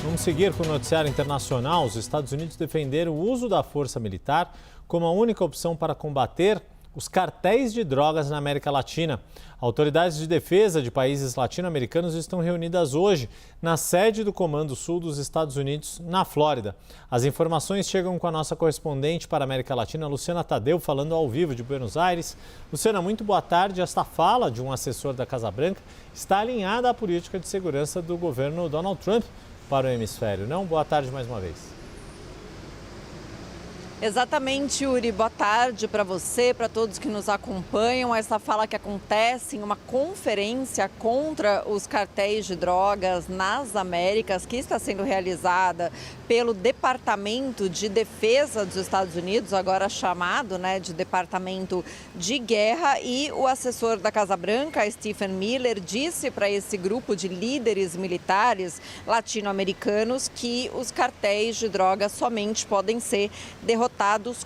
Vamos seguir com o noticiário internacional. Os Estados Unidos defenderam o uso da força militar como a única opção para combater os cartéis de drogas na América Latina. Autoridades de defesa de países latino-americanos estão reunidas hoje na sede do Comando Sul dos Estados Unidos, na Flórida. As informações chegam com a nossa correspondente para a América Latina, Luciana Tadeu, falando ao vivo de Buenos Aires. Luciana, muito boa tarde. Esta fala de um assessor da Casa Branca está alinhada à política de segurança do governo Donald Trump para o hemisfério, não? Boa tarde mais uma vez. Exatamente, Yuri. Boa tarde para você, para todos que nos acompanham. Essa fala que acontece em uma conferência contra os cartéis de drogas nas Américas, que está sendo realizada pelo Departamento de Defesa dos Estados Unidos, agora chamado de Departamento de Guerra. E o assessor da Casa Branca, Stephen Miller, disse para esse grupo de líderes militares latino-americanos que os cartéis de drogas somente podem ser derrotados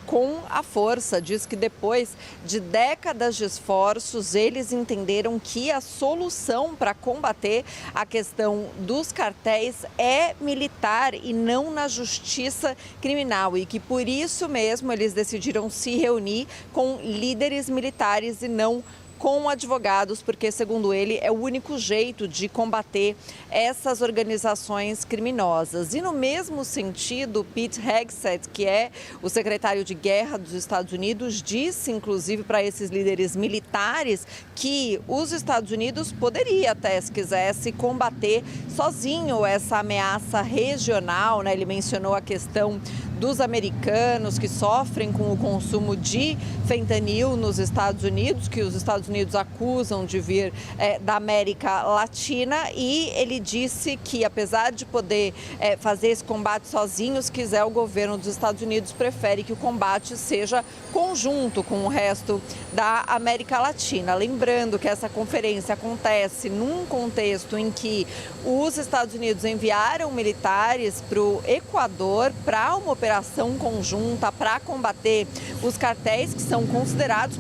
com a força. Diz que depois de décadas de esforços, eles entenderam que a solução para combater a questão dos cartéis é militar e não na justiça criminal, e que por isso mesmo eles decidiram se reunir com líderes militares e não com advogados, porque, segundo ele, é o único jeito de combater essas organizações criminosas. E no mesmo sentido, Pete Hegseth, que é o secretário de Guerra dos Estados Unidos, disse, inclusive, para esses líderes militares que os Estados Unidos poderia até, se quisesse, combater sozinho essa ameaça regional, Ele mencionou a questão dos americanos que sofrem com o consumo de fentanil nos Estados Unidos, que os Estados Unidos acusam de vir da América Latina, e ele disse que, apesar de poder fazer esse combate sozinho, se quiser, o governo dos Estados Unidos prefere que o combate seja conjunto com o resto da América Latina. Lembrando que essa conferência acontece num contexto em que os Estados Unidos enviaram militares para o Equador para uma operação conjunta para combater os cartéis, que são considerados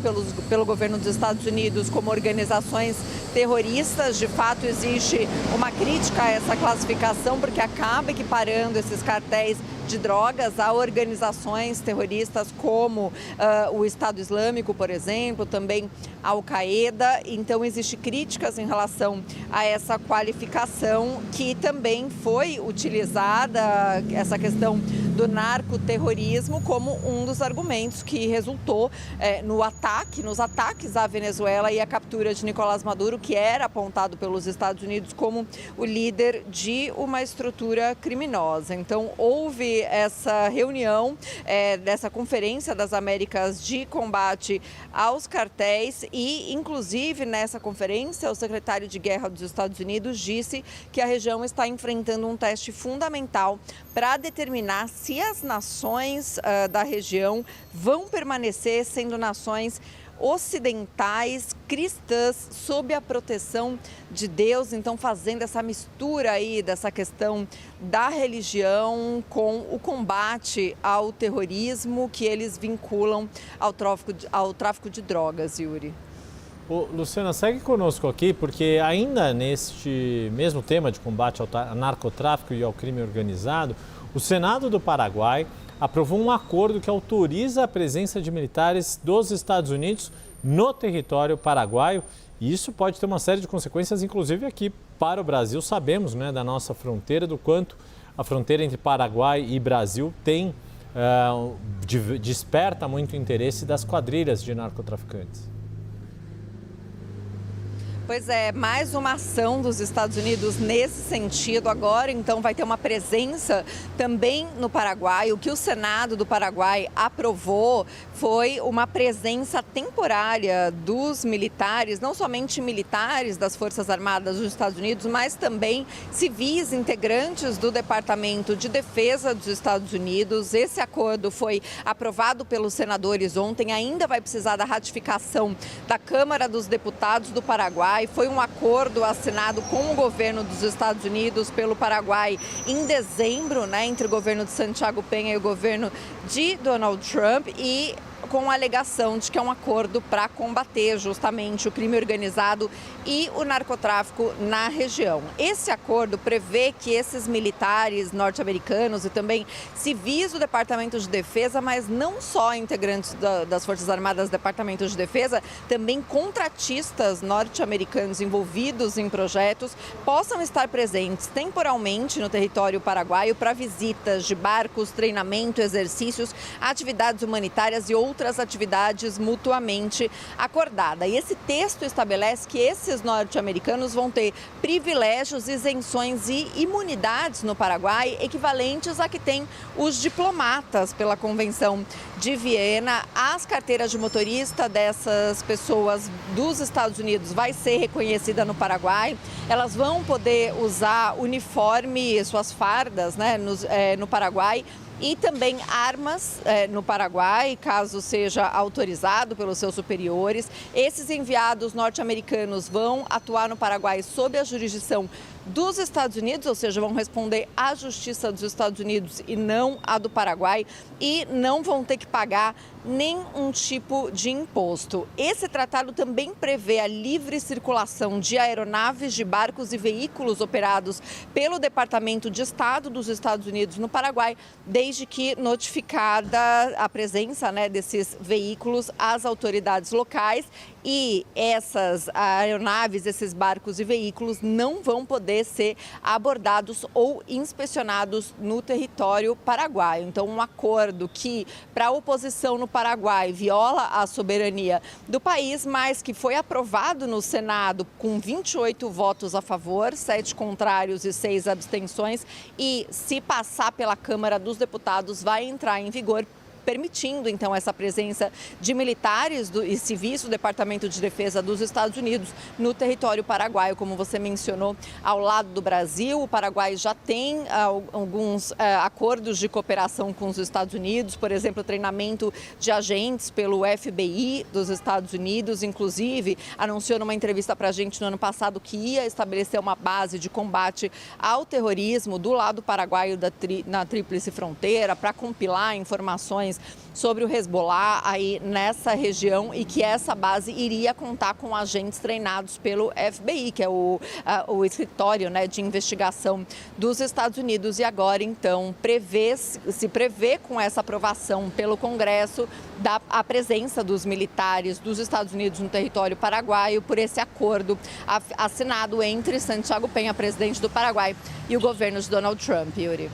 pelo governo dos Estados Unidos como organizações terroristas. De fato, existe uma crítica a essa classificação, porque acaba equiparando esses cartéis de drogas a organizações terroristas como o Estado Islâmico, por exemplo, também a Al-Qaeda. Então, existem críticas em relação a essa qualificação, que também foi utilizada, essa questão do narcoterrorismo, como um dos argumentos que resultou nos ataques à Venezuela e a captura de Nicolás Maduro, que era apontado pelos Estados Unidos como o líder de uma estrutura criminosa. Então, houve essa reunião dessa Conferência das Américas de combate aos cartéis e, inclusive, nessa conferência, o secretário de Guerra dos Estados Unidos disse que a região está enfrentando um teste fundamental para determinar se as nações da região vão permanecer sendo nações ocidentais, cristãs, sob a proteção de Deus. Então, fazendo essa mistura aí dessa questão da religião com o combate ao terrorismo, que eles vinculam ao tráfico de drogas, Yuri. Luciana, segue conosco aqui, porque ainda neste mesmo tema de combate ao narcotráfico e ao crime organizado, o Senado do Paraguai aprovou um acordo que autoriza a presença de militares dos Estados Unidos no território paraguaio. E isso pode ter uma série de consequências, inclusive aqui para o Brasil. Sabemos, da nossa fronteira, do quanto a fronteira entre Paraguai e Brasil desperta muito interesse das quadrilhas de narcotraficantes. Pois é, mais uma ação dos Estados Unidos nesse sentido. Agora, então, vai ter uma presença também no Paraguai. O que o Senado do Paraguai aprovou foi uma presença temporária dos militares, não somente militares das Forças Armadas dos Estados Unidos, mas também civis integrantes do Departamento de Defesa dos Estados Unidos. Esse acordo foi aprovado pelos senadores ontem, ainda vai precisar da ratificação da Câmara dos Deputados do Paraguai. Foi um acordo assinado com o governo dos Estados Unidos pelo Paraguai em dezembro, entre o governo de Santiago Peña e o governo de Donald Trump. E com a alegação de que é um acordo para combater justamente o crime organizado e o narcotráfico na região. Esse acordo prevê que esses militares norte-americanos e também civis do Departamento de Defesa, mas não só integrantes das Forças Armadas do Departamento de Defesa, também contratistas norte-americanos envolvidos em projetos, possam estar presentes temporalmente no território paraguaio para visitas de barcos, treinamento, exercícios, atividades humanitárias e outras atividades mutuamente acordadas. E esse texto estabelece que esses norte-americanos vão ter privilégios, isenções e imunidades no Paraguai equivalentes a que têm os diplomatas pela Convenção de Viena. As carteiras de motorista dessas pessoas dos Estados Unidos vai ser reconhecida no Paraguai. Elas vão poder usar uniforme, suas fardas, né, no Paraguai. E também armas no Paraguai, caso seja autorizado pelos seus superiores. Esses enviados norte-americanos vão atuar no Paraguai sob a jurisdição dos Estados Unidos, ou seja, vão responder à Justiça dos Estados Unidos e não à do Paraguai, e não vão ter que pagar nenhum tipo de imposto. Esse tratado também prevê a livre circulação de aeronaves, de barcos e veículos operados pelo Departamento de Estado dos Estados Unidos no Paraguai, desde que notificada a presença, né, desses veículos às autoridades locais. E essas aeronaves, esses barcos e veículos não vão poder ser abordados ou inspecionados no território paraguaio. Então, um acordo que, para a oposição no Paraguai, viola a soberania do país, mas que foi aprovado no Senado com 28 votos a favor, 7 contrários e 6 abstenções. E, se passar pela Câmara dos Deputados, vai entrar em vigor, permitindo, então, essa presença de militares e civis do Departamento de Defesa dos Estados Unidos no território paraguaio. Como você mencionou, ao lado do Brasil, o Paraguai já tem alguns acordos de cooperação com os Estados Unidos, por exemplo, treinamento de agentes pelo FBI dos Estados Unidos, inclusive anunciou numa entrevista para a gente no ano passado que ia estabelecer uma base de combate ao terrorismo do lado paraguaio na Tríplice Fronteira, para compilar informações sobre o Hezbollah aí nessa região, e que essa base iria contar com agentes treinados pelo FBI, que é o escritório, né, de investigação dos Estados Unidos. E agora, então, se prevê com essa aprovação pelo Congresso a presença dos militares dos Estados Unidos no território paraguaio por esse acordo assinado entre Santiago Peña, presidente do Paraguai, e o governo de Donald Trump, Yuri.